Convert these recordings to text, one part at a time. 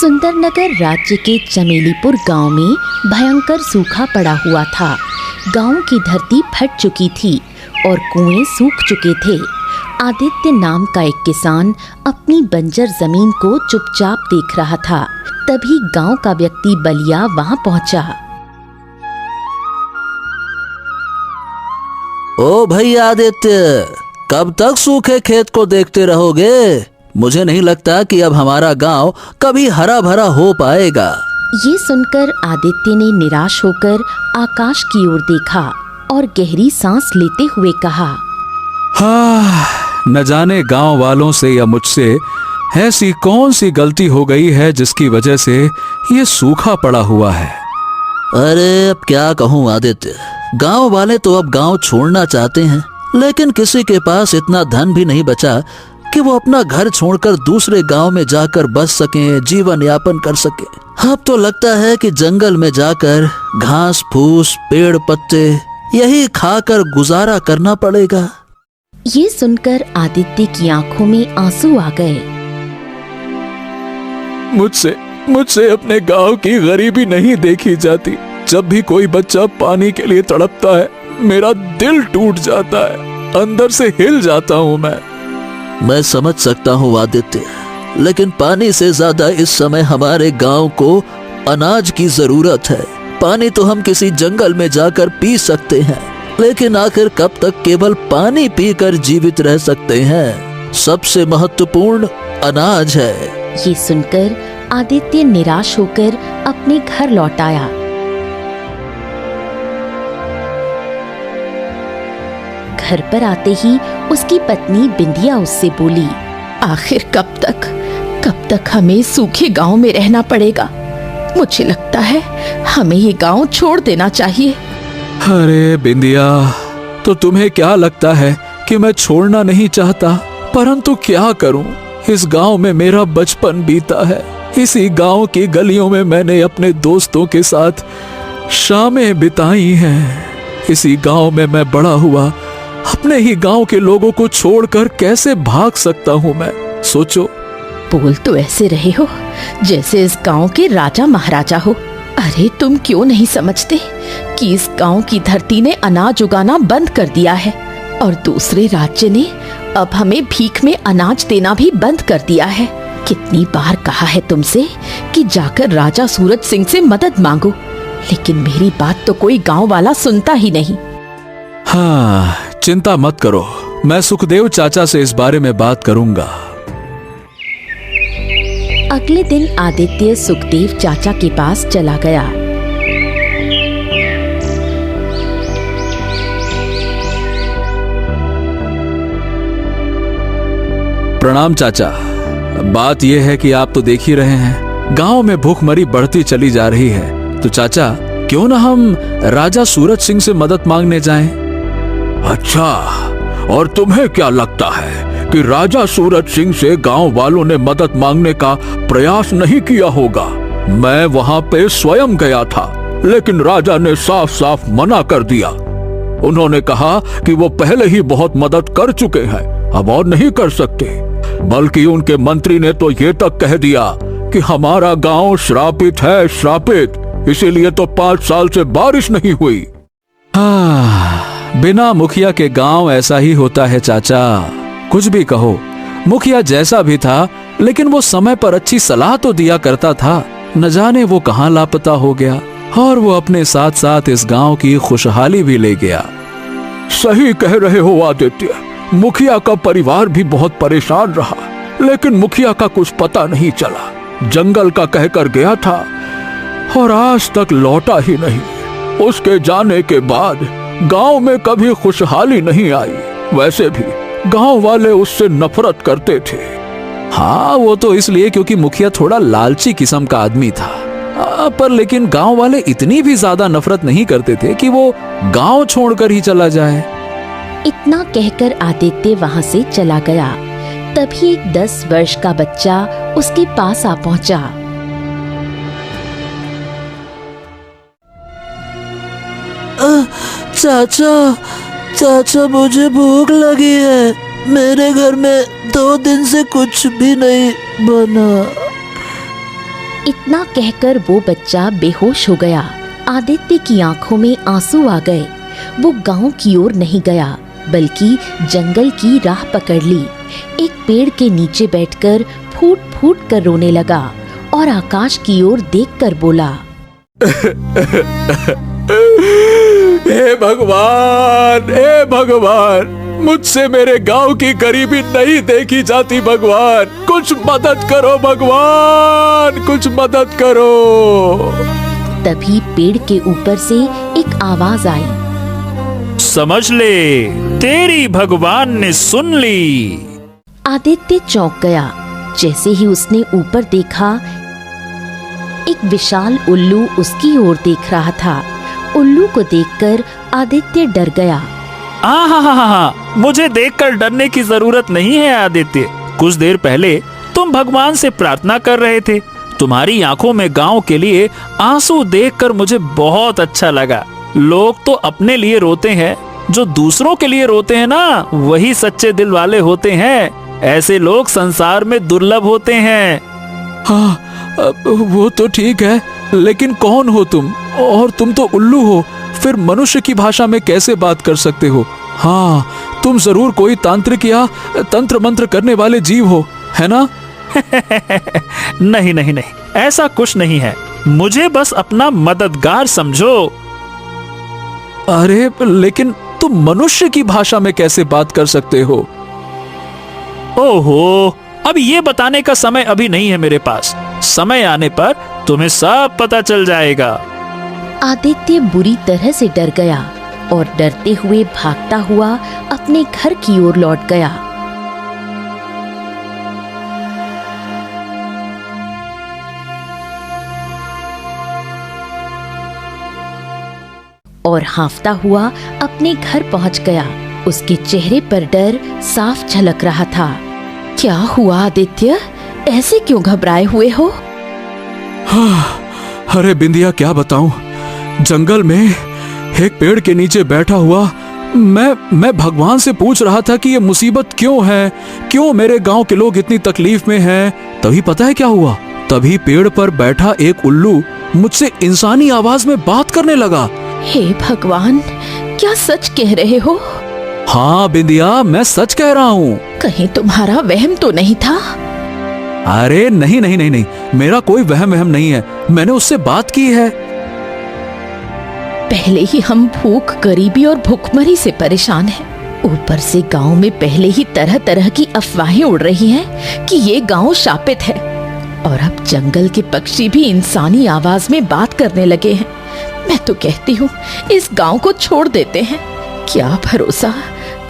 सुंदरनगर राज्य के चमेलीपुर गांव में भयंकर सूखा पड़ा हुआ था। गांव की धरती फट चुकी थी और कुएं सूख चुके थे। आदित्य नाम का एक किसान अपनी बंजर जमीन को चुपचाप देख रहा था। तभी गांव का व्यक्ति बलिया वहां पहुंचा। ओ भाई आदित्य, कब तक सूखे खेत को देखते रहोगे? मुझे नहीं लगता कि अब हमारा गांव कभी हरा भरा हो पाएगा। ये सुनकर आदित्य ने निराश होकर आकाश की ओर देखा और गहरी सांस लेते हुए कहा, न जाने गांव वालों से या मुझसे ऐसी कौन सी गलती हो गई है जिसकी वजह से ये सूखा पड़ा हुआ है। अरे अब क्या कहूँ आदित्य, गांव वाले तो अब गांव छोड़ना चाहते हैं, लेकिन किसी के पास इतना धन भी नहीं बचा कि वो अपना घर छोड़कर दूसरे गांव में जाकर बस सकें, जीवन यापन कर सकें। अब तो लगता है कि जंगल में जाकर घास फूस, पेड़ पत्ते यही खाकर गुजारा करना पड़ेगा। ये सुनकर आदित्य की आंखों में आंसू आ गए। मुझसे अपने गांव की गरीबी नहीं देखी जाती। जब भी कोई बच्चा पानी के लिए तड़पता है, मेरा दिल टूट जाता है, अंदर से हिल जाता हूँ मैं समझ सकता हूँ आदित्य, लेकिन पानी से ज्यादा इस समय हमारे गांव को अनाज की जरूरत है। पानी तो हम किसी जंगल में जाकर पी सकते हैं, लेकिन आखिर कब तक केवल पानी पीकर जीवित रह सकते हैं? सबसे महत्वपूर्ण अनाज है। ये सुनकर आदित्य निराश होकर अपने घर लौट आया। घर पर आते ही उसकी पत्नी बिंदिया उससे बोली, आखिर कब तक हमें सूखे गांव में रहना पड़ेगा? मुझे लगता है हमें ये गांव छोड़ देना चाहिए। अरे बिंदिया, तो तुम्हें क्या लगता है कि मैं छोड़ना नहीं चाहता? परंतु क्या करूं, इस गांव में मेरा बचपन बीता है। इसी गांव की गलियों में मैंने अपने दोस्तों के साथ शामें बिताई हैं। इसी गांव में मैं बड़ा हुआ। अपने ही गांव के लोगों को छोड़कर कैसे भाग सकता हूं मैं? सोचो। बोल तो ऐसे रहे हो जैसे इस गांव के राजा महाराजा हो। अरे तुम क्यों नहीं समझते कि इस गांव की धरती ने अनाज उगाना बंद कर दिया है और दूसरे राज्य ने अब हमें भीख में अनाज देना भी बंद कर दिया है। कितनी बार कहा है तुमसे कि जाकर राजा सूरज सिंह से मदद मांगो, लेकिन मेरी बात तो कोई गांव वाला सुनता ही नहीं। हाँ, चिंता मत करो, मैं सुखदेव चाचा से इस बारे में बात करूंगा। अगले दिन आदित्य सुखदेव चाचा के पास चला गया। प्रणाम चाचा। बात यह है कि आप तो देख ही रहे हैं, गांव में भूखमरी बढ़ती चली जा रही है। तो चाचा, क्यों ना हम राजा सूरज सिंह से मदद मांगने जाएं? अच्छा, और तुम्हें क्या लगता है कि राजा सूरज सिंह से गांव वालों ने मदद मांगने का प्रयास नहीं किया होगा? मैं वहां पे स्वयं गया था, लेकिन राजा ने साफ साफ मना कर दिया। उन्होंने कहा कि वो पहले ही बहुत मदद कर चुके हैं, अब और नहीं कर सकते। बल्कि उनके मंत्री ने तो ये तक कह दिया कि हमारा गांव श्रापित है, श्रापित, इसीलिए तो 5 साल से बारिश नहीं हुई। बिना मुखिया के गांव ऐसा ही होता है चाचा। कुछ भी कहो, मुखिया जैसा भी था, लेकिन वो समय पर अच्छी सलाह तो दिया करता था। न जाने वो कहां लापता हो गया, और वो अपने साथ साथ इस गांव की खुशहाली भी ले गया। सही कह रहे हो आदित्य, मुखिया का परिवार भी बहुत परेशान रहा, लेकिन मुखिया का कुछ पता नहीं चला। जंगल का कहकर गया था और आज तक लौटा ही नहीं। उसके जाने के बाद गांव में कभी खुशहाली नहीं आई। वैसे भी गांव वाले उससे नफरत करते थे। हाँ, वो तो इसलिए क्योंकि मुखिया थोड़ा लालची किस्म का आदमी था। पर लेकिन गांव वाले इतनी भी ज्यादा नफरत नहीं करते थे कि वो गांव छोड़कर ही चला जाए। इतना कहकर आदित्य वहां से चला गया। तभी एक 10 वर्ष का बच्चा उसके पास आ पहुंचा। चाचा मुझे भूख लगी है। मेरे घर में 2 दिन से कुछ भी नहीं बना। इतना कहकर वो बच्चा बेहोश हो गया। आदित्य की आंखों में आंसू आ गए। वो गांव की ओर नहीं गया बल्कि जंगल की राह पकड़ ली। एक पेड़ के नीचे बैठकर फूट फूट कर रोने लगा और आकाश की ओर देखकर बोला, हे भगवान, हे भगवान, मुझसे मेरे गांव की गरीबी नहीं देखी जाती। भगवान, कुछ मदद करो। भगवान, कुछ मदद करो। तभी पेड़ के ऊपर से एक आवाज आई, समझ ले, तेरी भगवान ने सुन ली। आदित्य चौंक गया। जैसे ही उसने ऊपर देखा, एक विशाल उल्लू उसकी ओर देख रहा था। उल्लू को देखकर आदित्य डर गया। हाँ, मुझे देखकर डरने की जरूरत नहीं है आदित्य। कुछ देर पहले तुम भगवान से प्रार्थना कर रहे थे। तुम्हारी आंखों में गांव के लिए आंसू देखकर मुझे बहुत अच्छा लगा। लोग तो अपने लिए रोते हैं, जो दूसरों के लिए रोते हैं ना, वही सच्चे दिल वाले होते हैं। ऐसे लोग संसार में दुर्लभ होते हैं। हाँ, वो तो ठीक है, लेकिन कौन हो तुम? और तुम तो उल्लू हो, फिर मनुष्य की भाषा में कैसे बात कर सकते हो? हाँ, तुम जरूर कोई तांत्रिक या तंत्र मंत्र करने वाले जीव हो, है ना? नहीं नहीं नहीं, ऐसा कुछ नहीं है। मुझे बस अपना मददगार समझो। अरे लेकिन तुम मनुष्य की भाषा में कैसे बात कर सकते हो? ओहो, अब ये बताने का समय अभी नहीं है मेरे पास। समय आने पर तुम्हें सब पता चल जाएगा। आदित्य बुरी तरह से डर गया और डरते हुए भागता हुआ अपने घर की ओर लौट गया। और हांफता हुआ अपने घर पहुंच गया। उसके चेहरे पर डर साफ झलक रहा था। क्या हुआ आदित्य? ऐसे क्यों घबराए हुए हो? अरे बिंदिया, क्या बताऊं, जंगल में एक पेड़ के नीचे बैठा हुआ मैं भगवान से पूछ रहा था कि ये मुसीबत क्यों है, क्यों मेरे गांव के लोग इतनी तकलीफ में हैं। तभी पता है क्या हुआ? तभी पेड़ पर बैठा एक उल्लू मुझसे इंसानी आवाज में बात करने लगा। हे भगवान, क्या सच कह रहे हो? हाँ बिंदिया, मैं सच कह रहा हूँ। कहीं तुम्हारा वहम तो नहीं था? अरे नहीं नहीं नहीं नहीं, मेरा कोई वहम नहीं है। मैंने उससे बात की है। पहले ही हम भूख, गरीबी और भुखमरी से परेशान हैं। ऊपर से गांव में पहले ही तरह तरह की अफवाहें उड़ रही हैं कि ये गांव शापित है। और अब जंगल के पक्षी भी इंसानी आवाज में बात करने लगे हैं। मैं तो कहती हूँ इस गांव को छोड़ देते हैं। क्या भरोसा,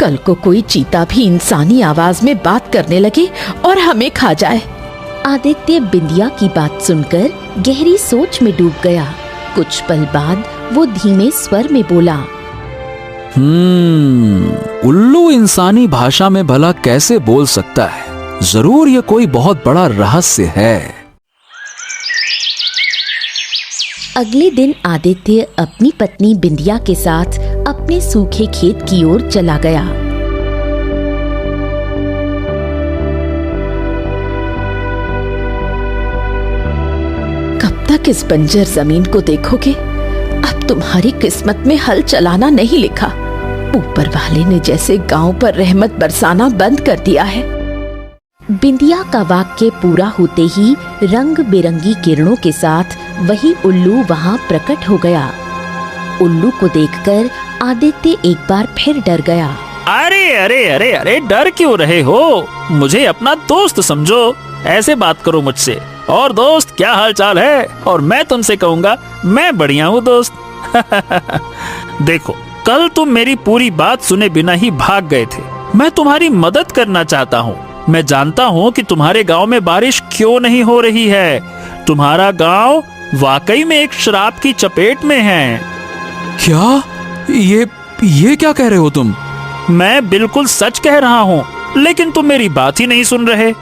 कल को कोई चीता भी इंसानी आवाज में बात करने लगे और हमें खा जाए। आदित्य बिंदिया की बात सुनकर गहरी सोच में डूब गया। कुछ पल बाद वो धीमे स्वर में बोला, उल्लू इंसानी भाषा में भला कैसे बोल सकता है? जरूर ये कोई बहुत बड़ा रहस्य है। अगले दिन आदित्य अपनी पत्नी बिंदिया के साथ अपने सूखे खेत की ओर चला गया। कब तक इस बंजर जमीन को देखोगे? अब तुम्हारी किस्मत में हल चलाना नहीं लिखा। ऊपर वाले ने जैसे गांव पर रहमत बरसाना बंद कर दिया है। बिंदिया का वाक्य पूरा होते ही रंग बिरंगी किरणों के साथ वही उल्लू वहां प्रकट हो गया। उल्लू को देखकर आदित्य एक बार फिर डर गया। अरे अरे अरे अरे, डर क्यों रहे हो? मुझे अपना दोस्त समझो, ऐसे बात करो मुझसे। और दोस्त, क्या हाल चाल है? और मैं तुमसे कहूँगा, मैं बढ़िया हूँ दोस्त। देखो, कल तुम मेरी पूरी बात सुने बिना ही भाग गए थे। मैं तुम्हारी मदद करना चाहता हूँ। मैं जानता हूँ कि तुम्हारे गांव में बारिश क्यों नहीं हो रही है। तुम्हारा गांव वाकई में एक श्राप की चपेट में है। क्या? ये क्या कह रहे हो तुम? मैं बिल्कुल सच कह रहा हूँ, लेकिन तुम मेरी बात ही नहीं सुन रहे।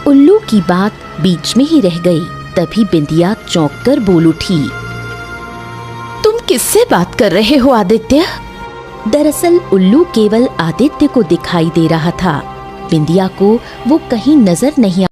उल्लू की बात बीच में ही रह गई। तभी बिंदिया चौंक कर बोल उठी, तुम किससे बात कर रहे हो आदित्य? दरअसल उल्लू केवल आदित्य को दिखाई दे रहा था। बिंदिया को वो कहीं नजर नहीं